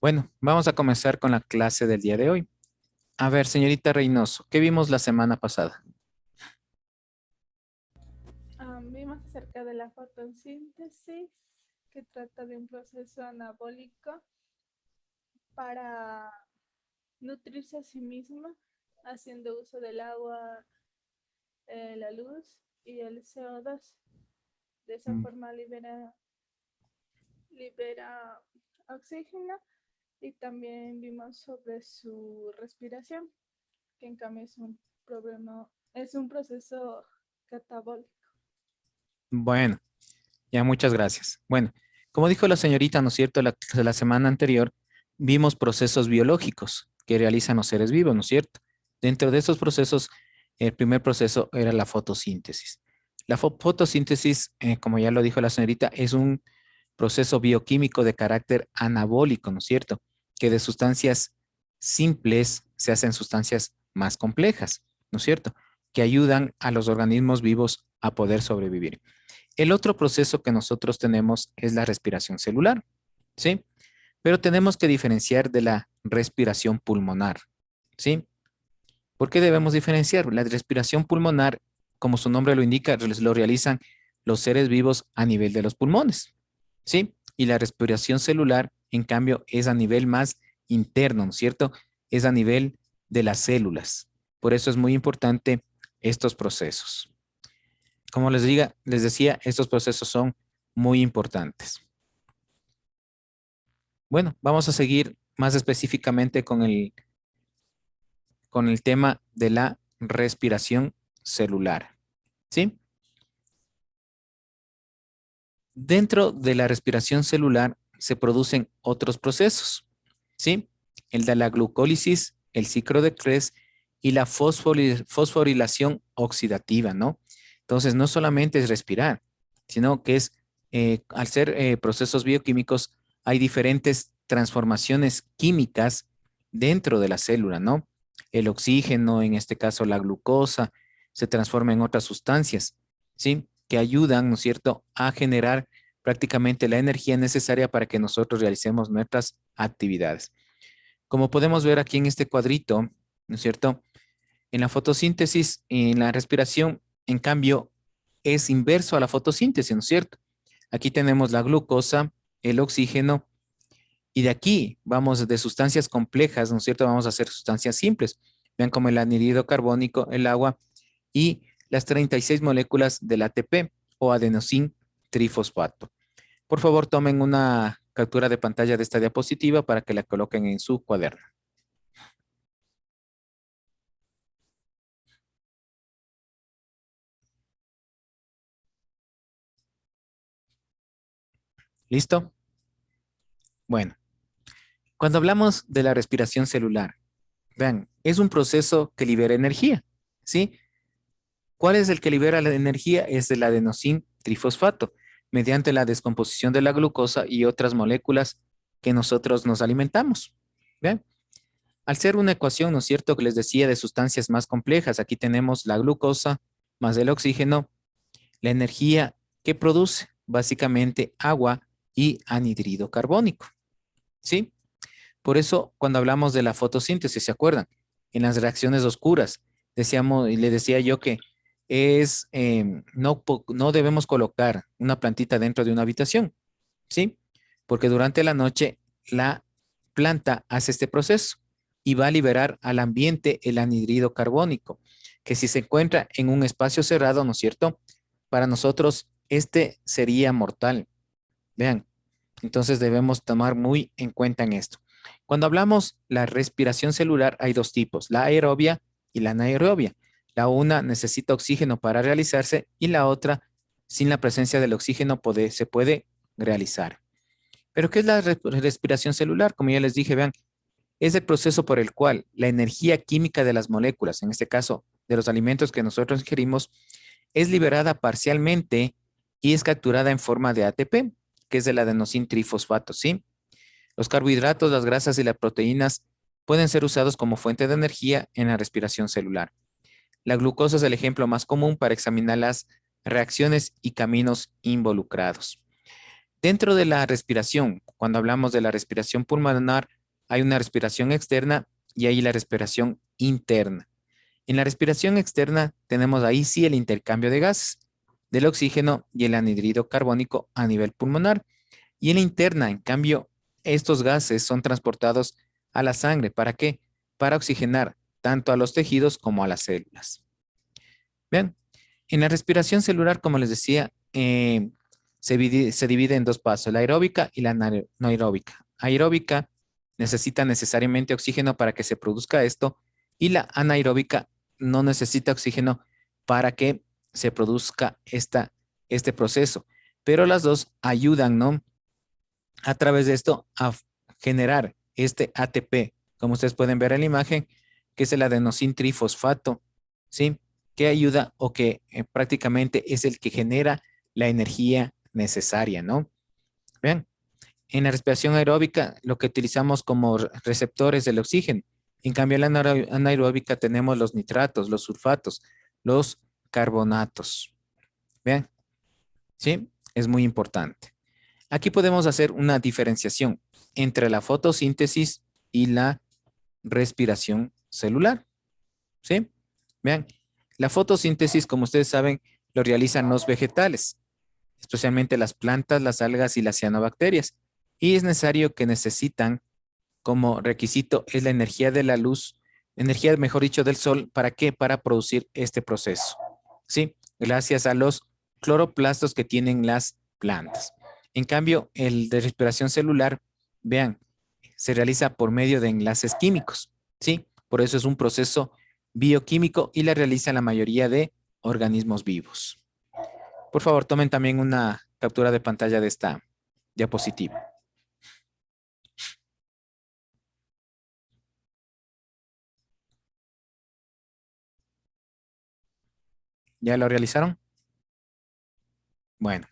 Bueno, vamos a comenzar con la clase del día de hoy. A ver, señorita Reynoso, ¿qué vimos la semana pasada? Vimos acerca de la fotosíntesis, que trata de un proceso anabólico para nutrirse a sí misma, haciendo uso del agua, la luz y el CO2. De esa Mm, forma libera oxígeno, y también vimos sobre su respiración, que en cambio es un proceso catabólico. Bueno, ya muchas gracias. Bueno, como dijo la señorita, ¿no es cierto? La semana anterior vimos procesos biológicos que realizan los seres vivos, ¿no es cierto? Dentro de esos procesos, el primer proceso era la fotosíntesis. La fotosíntesis, como ya lo dijo la señorita, es un proceso bioquímico de carácter anabólico, ¿no es cierto? Que de sustancias simples se hacen sustancias más complejas, ¿no es cierto? Que ayudan a los organismos vivos a poder sobrevivir. El otro proceso que nosotros tenemos es la respiración celular, ¿sí? Pero tenemos que diferenciar de la respiración pulmonar, ¿sí? ¿Por qué debemos diferenciar? La respiración pulmonar, como su nombre lo indica, lo realizan los seres vivos a nivel de los pulmones, ¿sí? Y la respiración celular, en cambio, es a nivel más interno, ¿no es cierto? Es a nivel de las células. Por eso es muy importante estos procesos. Como les decía, estos procesos son muy importantes. Bueno, vamos a seguir más específicamente con el tema de la respiración celular, ¿sí? Dentro de la respiración celular se producen otros procesos, ¿sí? El de la glucólisis, el ciclo de Krebs y la fosforilación oxidativa, ¿no? Entonces, no solamente es respirar, sino que al ser procesos bioquímicos, hay diferentes transformaciones químicas dentro de la célula, ¿no? El oxígeno, en este caso la glucosa, se transforma en otras sustancias, ¿sí? Que ayudan, ¿no es cierto?, a generar prácticamente la energía necesaria para que nosotros realicemos nuestras actividades. Como podemos ver aquí en este cuadrito, ¿no es cierto? En la fotosíntesis, en la respiración, en cambio, es inverso a la fotosíntesis, ¿no es cierto? Aquí tenemos la glucosa, el oxígeno, y de aquí vamos de sustancias complejas, ¿no es cierto? Vamos a hacer sustancias simples. Vean como el anhídrido carbónico, el agua y las 36 moléculas del ATP o adenosín trifosfato. Por favor, tomen una captura de pantalla de esta diapositiva para que la coloquen en su cuaderno. ¿Listo? Bueno, cuando hablamos de la respiración celular, vean, es un proceso que libera energía, ¿sí? ¿Cuál es el que libera la energía? Es el adenosín trifosfato, mediante la descomposición de la glucosa y otras moléculas que nosotros nos alimentamos. ¿Vean? Al ser una ecuación, ¿no es cierto?, que les decía de sustancias más complejas, aquí tenemos la glucosa más el oxígeno, la energía que produce básicamente agua y anhídrido carbónico, ¿sí? Por eso, cuando hablamos de la fotosíntesis, ¿se acuerdan? En las reacciones oscuras, decíamos, y le decía yo que no debemos colocar una plantita dentro de una habitación, ¿sí? Porque durante la noche la planta hace este proceso y va a liberar al ambiente el anhídrido carbónico, que si se encuentra en un espacio cerrado, ¿no es cierto? Para nosotros este sería mortal. Vean, entonces debemos tomar muy en cuenta en esto. Cuando hablamos la respiración celular hay dos tipos, la aerobia y la anaerobia. La una necesita oxígeno para realizarse y la otra, sin la presencia del oxígeno, se puede realizar. Pero ¿qué es la respiración celular? Como ya les dije, vean, es el proceso por el cual la energía química de las moléculas, en este caso de los alimentos que nosotros ingerimos, es liberada parcialmente y es capturada en forma de ATP, que es el adenosín trifosfato, ¿sí? Los carbohidratos, las grasas y las proteínas pueden ser usados como fuente de energía en la respiración celular. La glucosa es el ejemplo más común para examinar las reacciones y caminos involucrados. Dentro de la respiración, cuando hablamos de la respiración pulmonar, hay una respiración externa y hay la respiración interna. En la respiración externa tenemos ahí sí el intercambio de gases, del oxígeno y el anhídrido carbónico a nivel pulmonar. Y en la interna, en cambio, estos gases son transportados a la sangre. ¿Para qué? Para oxigenar tanto a los tejidos como a las células. Bien, en la respiración celular, como les decía, se divide en dos pasos, la aeróbica y la anaeróbica. Aeróbica necesita necesariamente oxígeno para que se produzca esto y la anaeróbica no necesita oxígeno para que se produzca este proceso. Pero las dos ayudan, ¿no? A través de esto a generar este ATP, como ustedes pueden ver en la imagen, que es el adenosín trifosfato, ¿sí? Que ayuda o que prácticamente es el que genera la energía necesaria, ¿no? Vean, en la respiración aeróbica lo que utilizamos como receptores del oxígeno. En cambio, en la anaeróbica tenemos los nitratos, los sulfatos, los carbonatos. Vean, ¿sí? Es muy importante. Aquí podemos hacer una diferenciación entre la fotosíntesis y la respiración celular, ¿sí? Vean, la fotosíntesis, como ustedes saben, lo realizan los vegetales, especialmente las plantas, las algas y las cianobacterias. Y es necesario que necesitan como requisito es la energía de la luz, energía, mejor dicho, del sol. ¿Para qué? Para producir este proceso, ¿sí? Gracias a los cloroplastos que tienen las plantas. En cambio, el de respiración celular, vean, se realiza por medio de enlaces químicos, ¿sí? Por eso es un proceso bioquímico y la realiza la mayoría de organismos vivos. Por favor, tomen también una captura de pantalla de esta diapositiva. ¿Ya lo realizaron? Bueno,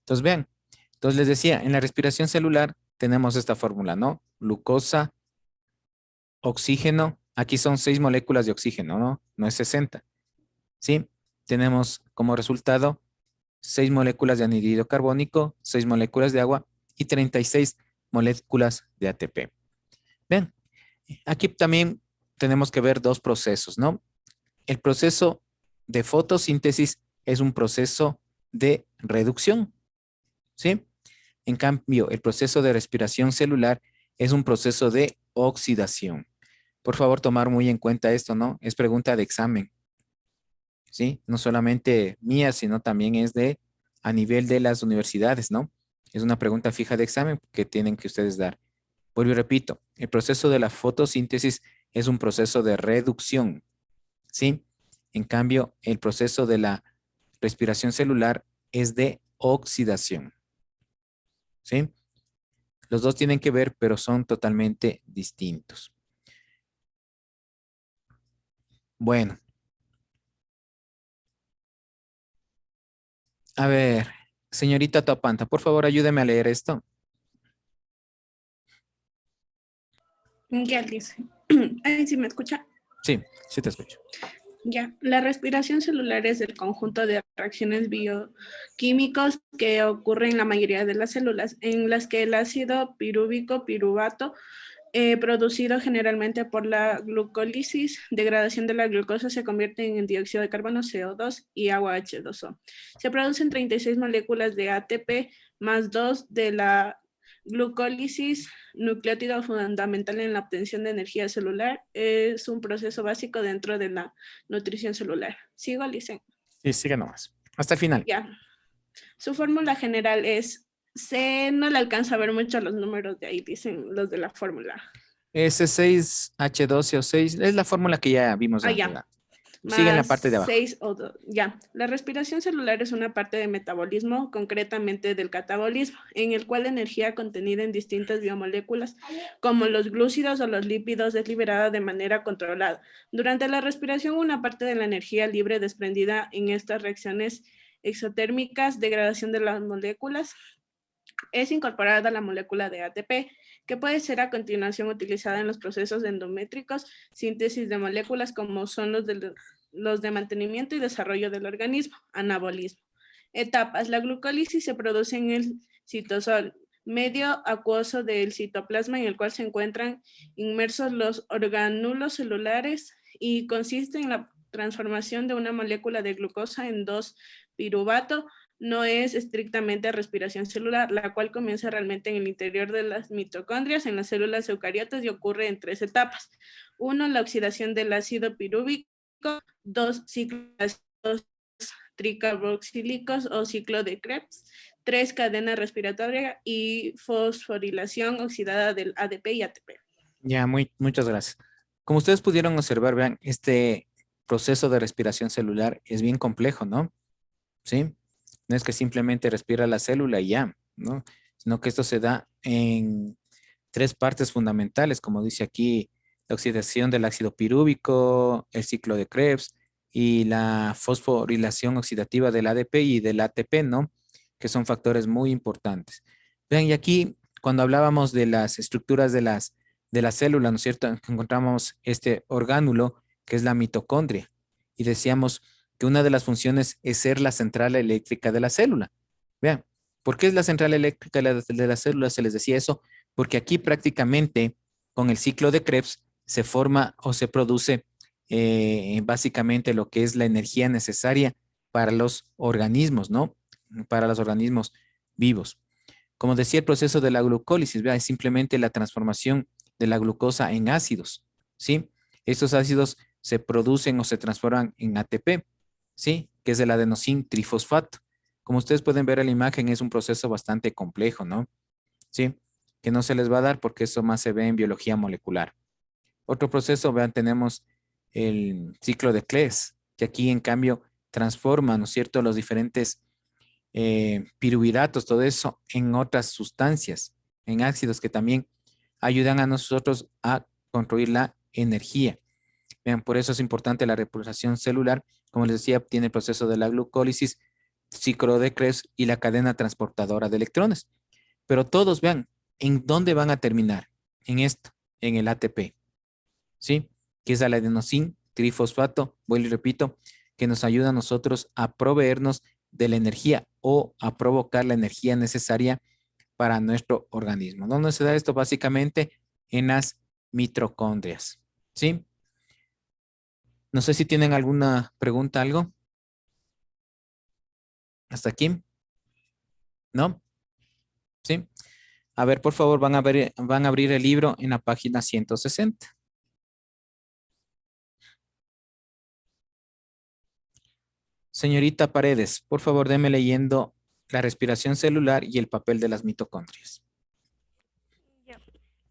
entonces vean. Entonces les decía, en la respiración celular tenemos esta fórmula, ¿no? Glucosa, oxígeno. Aquí son 6 moléculas de oxígeno, ¿no? No es 60. ¿Sí? Tenemos como resultado 6 moléculas de anhídrido carbónico, 6 moléculas de agua y 36 moléculas de ATP. Ven, aquí también tenemos que ver dos procesos, ¿no? El proceso de fotosíntesis es un proceso de reducción, ¿sí? En cambio, el proceso de respiración celular es un proceso de oxidación. Por favor, tomar muy en cuenta esto, ¿no? Es pregunta de examen, ¿sí? No solamente mía, sino también es de a nivel de las universidades, ¿no? Es una pregunta fija de examen que tienen que ustedes dar. Vuelvo y repito, el proceso de la fotosíntesis es un proceso de reducción, ¿sí? En cambio, el proceso de la respiración celular es de oxidación, ¿sí? Los dos tienen que ver, pero son totalmente distintos. Bueno, a ver, señorita Topanta, por favor, ayúdeme a leer esto. Ya dice. Ay, ¿sí me escucha? Sí, sí te escucho. Ya, la respiración celular es el conjunto de reacciones bioquímicos que ocurren en la mayoría de las células, en las que el ácido pirúvico piruvato, producido generalmente por la glucólisis, degradación de la glucosa, se convierte en dióxido de carbono, CO2 y agua H2O. Se producen 36 moléculas de ATP más 2 de la glucólisis, nucleótido fundamental en la obtención de energía celular. Es un proceso básico dentro de la nutrición celular. ¿Sigo, Licen? Sí, sigue nomás. Hasta el final. Ya. Su fórmula general es C, no le alcanza a ver mucho los números de ahí, dicen los de la fórmula. S6H12O6 es la fórmula que ya vimos antes. Ya. Sigue en la Más parte de abajo. 6O2. Ya. La respiración celular es una parte de metabolismo, concretamente del catabolismo, en el cual la energía contenida en distintas biomoléculas, como los glúcidos o los lípidos, es liberada de manera controlada. Durante la respiración, una parte de la energía libre desprendida en estas reacciones exotérmicas, degradación de las moléculas, es incorporada a la molécula de ATP, que puede ser a continuación utilizada en los procesos endométricos, síntesis de moléculas como son los de mantenimiento y desarrollo del organismo, anabolismo. Etapas. La glucólisis se produce en el citosol, medio acuoso del citoplasma en el cual se encuentran inmersos los orgánulos celulares y consiste en la transformación de una molécula de glucosa en 2-piruvato. No es estrictamente respiración celular, la cual comienza realmente en el interior de las mitocondrias, en las células eucariotas, y ocurre en 3 etapas. 1, la oxidación del ácido pirúvico. 2, ciclos tricarboxílicos o ciclo de Krebs. 3, cadena respiratoria y fosforilación oxidada del ADP y ATP. Ya, muchas gracias. Como ustedes pudieron observar, vean, este proceso de respiración celular es bien complejo, ¿no? ¿Sí? No es que simplemente respira la célula y ya, ¿no? Sino que esto se da en 3 partes fundamentales, como dice aquí, la oxidación del ácido pirúvico, el ciclo de Krebs y la fosforilación oxidativa del ADP y del ATP, ¿no? Que son factores muy importantes. Vean, y aquí, cuando hablábamos de las estructuras de la célula, ¿no es cierto? Encontramos este orgánulo que es la mitocondria y decíamos que una de las funciones es ser la central eléctrica de la célula. Vean, ¿por qué es la central eléctrica de la célula? Se les decía eso, porque aquí prácticamente con el ciclo de Krebs se forma o se produce básicamente lo que es la energía necesaria para los organismos, ¿no? Para los organismos vivos. Como decía, el proceso de la glucólisis, ¿vea? Es simplemente la transformación de la glucosa en ácidos, ¿sí? Estos ácidos se producen o se transforman en ATP, ¿sí? Que es el adenosín trifosfato. Como ustedes pueden ver en la imagen, es un proceso bastante complejo, ¿no? ¿Sí? Que no se les va a dar porque eso más se ve en biología molecular. Otro proceso, vean, tenemos el ciclo de Claes, que aquí en cambio transforma, ¿no es cierto?, los diferentes piruvidatos, todo eso, en otras sustancias, en ácidos que también ayudan a nosotros a construir la energía. Vean, por eso es importante la repulsación celular. Como les decía, tiene el proceso de la glucólisis, ciclo de Krebs y la cadena transportadora de electrones. Pero todos, vean, ¿en dónde van a terminar? En esto, en el ATP, ¿sí? Que es el adenosín trifosfato, vuelvo y repito, que nos ayuda a nosotros a proveernos de la energía o a provocar la energía necesaria para nuestro organismo. ¿Dónde se da esto? Básicamente en las mitocondrias, ¿sí? No sé si tienen alguna pregunta, algo. ¿Hasta aquí? ¿No? ¿Sí? A ver, por favor, van a abrir el libro en la página 160. Señorita Paredes, por favor, déme leyendo la respiración celular y el papel de las mitocondrias. Ya.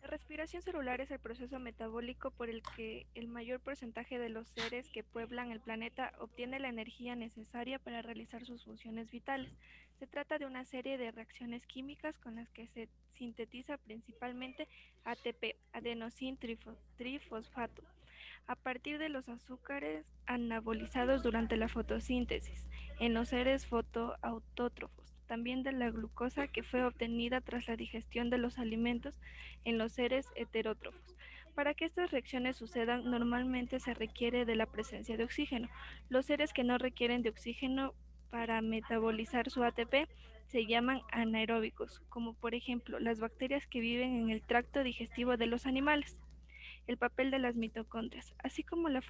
La respiración celular es el proceso metabólico por el que el mayor porcentaje de los seres que pueblan el planeta obtiene la energía necesaria para realizar sus funciones vitales. Se trata de una serie de reacciones químicas con las que se sintetiza principalmente ATP, adenosín trifosfato, a partir de los azúcares anabolizados durante la fotosíntesis en los seres fotoautótrofos, también de la glucosa que fue obtenida tras la digestión de los alimentos en los seres heterótrofos. Para que estas reacciones sucedan, normalmente se requiere de la presencia de oxígeno. Los seres que no requieren de oxígeno para metabolizar su ATP se llaman anaeróbicos, como por ejemplo las bacterias que viven en el tracto digestivo de los animales. El papel de las mitocondrias. Así como la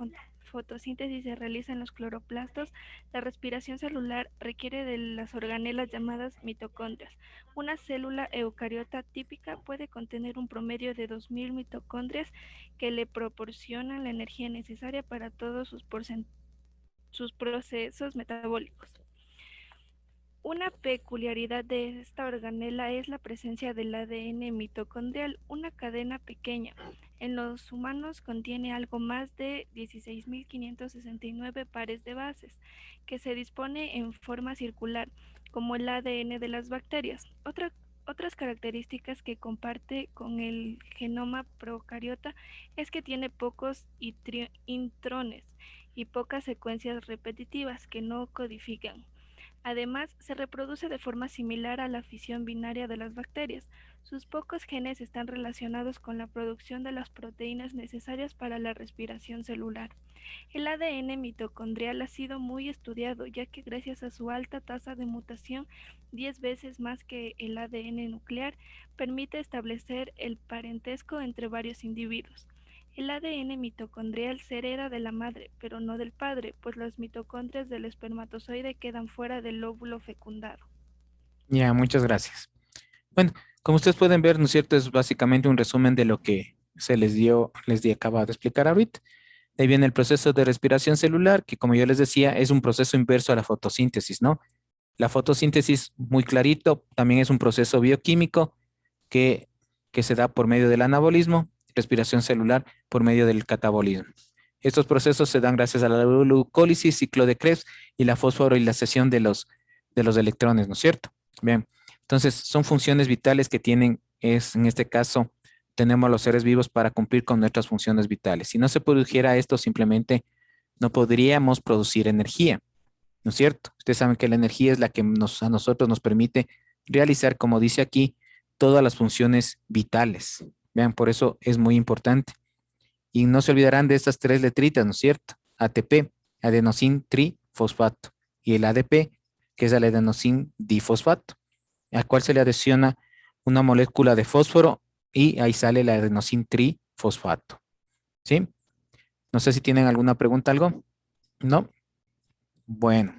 fotosíntesis se realiza en los cloroplastos, la respiración celular requiere de las organelas llamadas mitocondrias. Una célula eucariota típica puede contener un promedio de 2000 mitocondrias que le proporcionan la energía necesaria para todos sus procesos metabólicos. Una peculiaridad de esta organela es la presencia del ADN mitocondrial, una cadena pequeña. En los humanos contiene algo más de 16.569 pares de bases, que se dispone en forma circular, como el ADN de las bacterias. Otras características que comparte con el genoma procariota es que tiene pocos intrones y pocas secuencias repetitivas que no codifican. Además, se reproduce de forma similar a la fisión binaria de las bacterias. Sus pocos genes están relacionados con la producción de las proteínas necesarias para la respiración celular. El ADN mitocondrial ha sido muy estudiado, ya que gracias a su alta tasa de mutación, 10 veces más que el ADN nuclear, permite establecer el parentesco entre varios individuos. El ADN mitocondrial se hereda de la madre, pero no del padre, pues las mitocondrias del espermatozoide quedan fuera del óvulo fecundado. Ya, muchas gracias. Bueno, como ustedes pueden ver, ¿no es cierto? Es básicamente un resumen de lo que se les dio, acabo de explicar ahorita. Ahí viene el proceso de respiración celular, que como yo les decía, es un proceso inverso a la fotosíntesis, ¿no? La fotosíntesis, muy clarito, también es un proceso bioquímico que, que se da por medio del anabolismo, respiración celular por medio del catabolismo. Estos procesos se dan gracias a la glucólisis, ciclo de Krebs y la fosforilación de los electrones, ¿no es cierto? Bien, entonces son funciones vitales que tienen, en este caso, tenemos los seres vivos para cumplir con nuestras funciones vitales. Si no se produjera esto, simplemente no podríamos producir energía, ¿no es cierto? Ustedes saben que la energía es la que a nosotros nos permite realizar, como dice aquí, todas las funciones vitales. Vean, por eso es muy importante. Y no se olvidarán de estas tres letritas, ¿no es cierto? ATP, adenosín trifosfato, y el ADP, que es el adenosín difosfato, al cual se le adiciona una molécula de fósforo y ahí sale el adenosín trifosfato. ¿Sí? No sé si tienen alguna pregunta, algo. ¿No? Bueno.